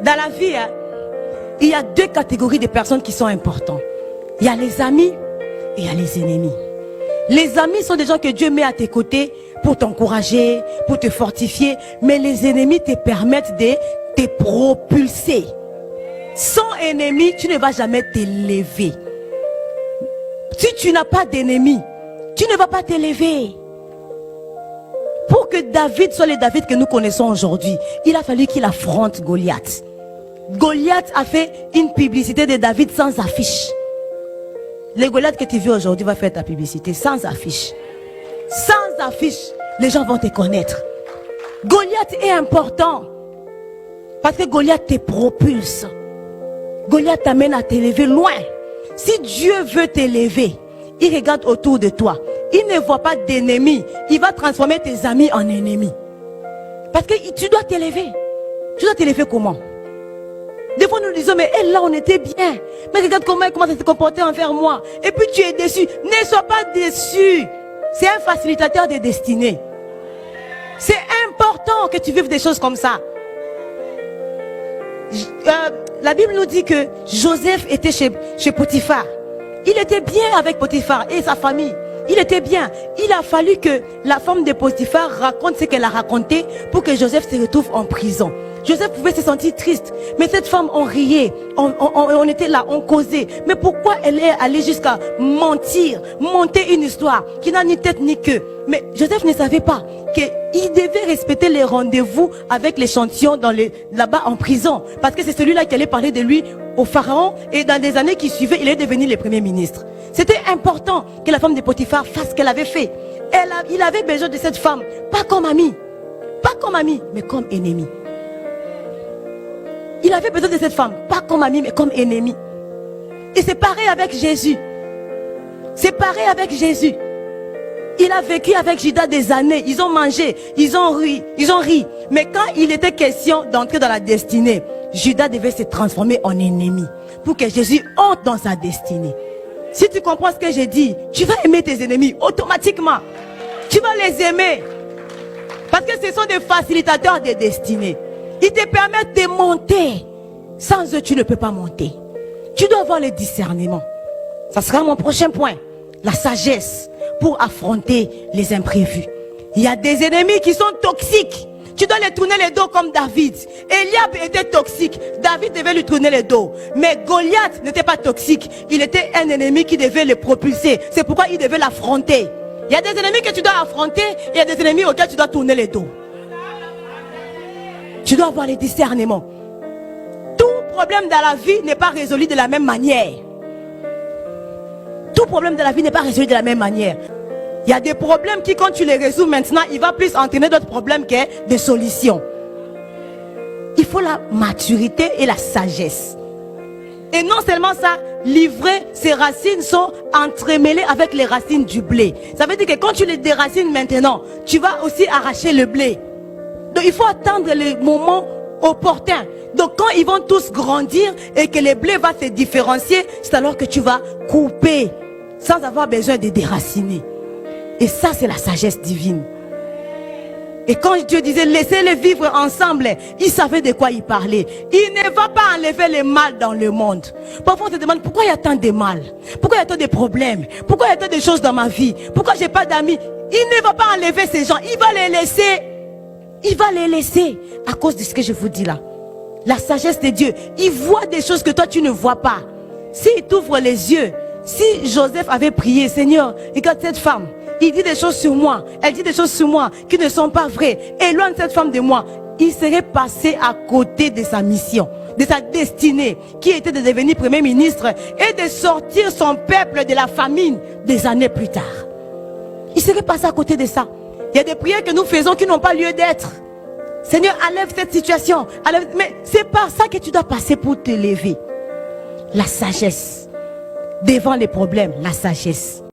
Dans la vie, il y a deux catégories de personnes qui sont importantes. Il y a les amis et il y a les ennemis. Les amis sont des gens que Dieu met à tes côtés pour t'encourager, pour te fortifier. Mais les ennemis te permettent de te propulser. Sans ennemis, tu ne vas jamais t'élever. Si tu n'as pas d'ennemis, tu ne vas pas t'élever. Pour que David soit le David que nous connaissons aujourd'hui, il a fallu qu'il affronte Goliath. Goliath a fait une publicité de David sans affiche. Les Goliath que tu vois aujourd'hui va faire ta publicité sans affiche. Sans affiche, les gens vont te connaître. Goliath est important. Parce que Goliath te propulse. Goliath t'amène à t'élever loin. Si Dieu veut t'élever, il regarde autour de toi. Il ne voit pas d'ennemis. Il va transformer tes amis en ennemis. Parce que tu dois t'élever. Tu dois t'élever comment? Des fois nous disons, mais elle là on était bien. Mais regarde comment elle commence à se comporter envers moi. Et puis tu es déçu. Ne sois pas déçu. C'est un facilitateur de destinée. C'est important que tu vives des choses comme ça. La Bible nous dit que Joseph était chez Potiphar. Il était bien avec Potiphar et sa famille. Il était bien. Il a fallu que la femme de Potiphar raconte ce qu'elle a raconté pour que Joseph se retrouve en prison. Joseph pouvait se sentir triste. Mais cette femme, on riait. On était là, on causait. Mais pourquoi elle est allée jusqu'à mentir, monter une histoire qui n'a ni tête ni queue? Mais Joseph ne savait pas qu'il devait respecter les rendez-vous avec l'échantillon là-bas en prison. Parce que c'est celui-là qui allait parler de lui au pharaon. Et dans les années qui suivaient, il est devenu le premier ministre. C'était important que la femme de Potiphar fasse ce qu'elle avait fait. Il avait besoin de cette femme, pas comme amie. Pas comme amie, mais comme ennemie. Il avait besoin de cette femme, pas comme amie, mais comme ennemie. Et c'est pareil avec Jésus. C'est pareil avec Jésus. Il a vécu avec Judas des années. Ils ont mangé, ils ont ri. Mais quand il était question d'entrer dans la destinée, Judas devait se transformer en ennemi pour que Jésus entre dans sa destinée. Si tu comprends ce que j'ai dit, tu vas aimer tes ennemis automatiquement. Tu vas les aimer. Parce que ce sont des facilitateurs de destinée. Ils te permettent de monter. Sans eux, tu ne peux pas monter. Tu dois avoir le discernement. Ça sera mon prochain point. La sagesse pour affronter les imprévus. Il y a des ennemis qui sont toxiques. Tu dois les tourner les dos comme David. Eliab était toxique. David devait lui tourner les dos. Mais Goliath n'était pas toxique. Il était un ennemi qui devait le propulser. C'est pourquoi il devait l'affronter. Il y a des ennemis que tu dois affronter. Il y a des ennemis auxquels tu dois tourner les dos. Tu dois avoir le discernement. Tout problème dans la vie n'est pas résolu de la même manière. Tout problème de la vie n'est pas résolu de la même manière. Il y a des problèmes qui, quand tu les résous maintenant, il va plus entraîner d'autres problèmes que des solutions. Il faut la maturité et la sagesse. Et non seulement ça, livrer, ses racines sont entremêlées avec les racines du blé. Ça veut dire que quand tu les déracines maintenant, tu vas aussi arracher le blé. Donc il faut attendre le moment opportun. Donc quand ils vont tous grandir et que le blé va se différencier, c'est alors que tu vas couper sans avoir besoin de déraciner. Et ça, c'est la sagesse divine. Et quand Dieu disait laissez-les vivre ensemble, il savait de quoi il parlait. Il ne va pas enlever le mal dans le monde. Parfois on se demande pourquoi il y a tant de mal, pourquoi il y a tant de problèmes, pourquoi il y a tant de choses dans ma vie, pourquoi j'ai pas d'amis. Il ne va pas enlever ces gens, il va les laisser. Il va les laisser à cause de ce que je vous dis là. La sagesse de Dieu, il voit des choses que toi tu ne vois pas. S'il t'ouvre les yeux, si Joseph avait prié, Seigneur, regarde cette femme, il dit des choses sur moi, elle dit des choses sur moi qui ne sont pas vraies, éloigne cette femme de moi, il serait passé à côté de sa mission, de sa destinée, qui était de devenir premier ministre et de sortir son peuple de la famine des années plus tard. Il serait passé à côté de ça. Il y a des prières que nous faisons qui n'ont pas lieu d'être. Seigneur, enlève cette situation. Mais c'est par ça que tu dois passer pour te lever. La sagesse. Devant les problèmes, la sagesse.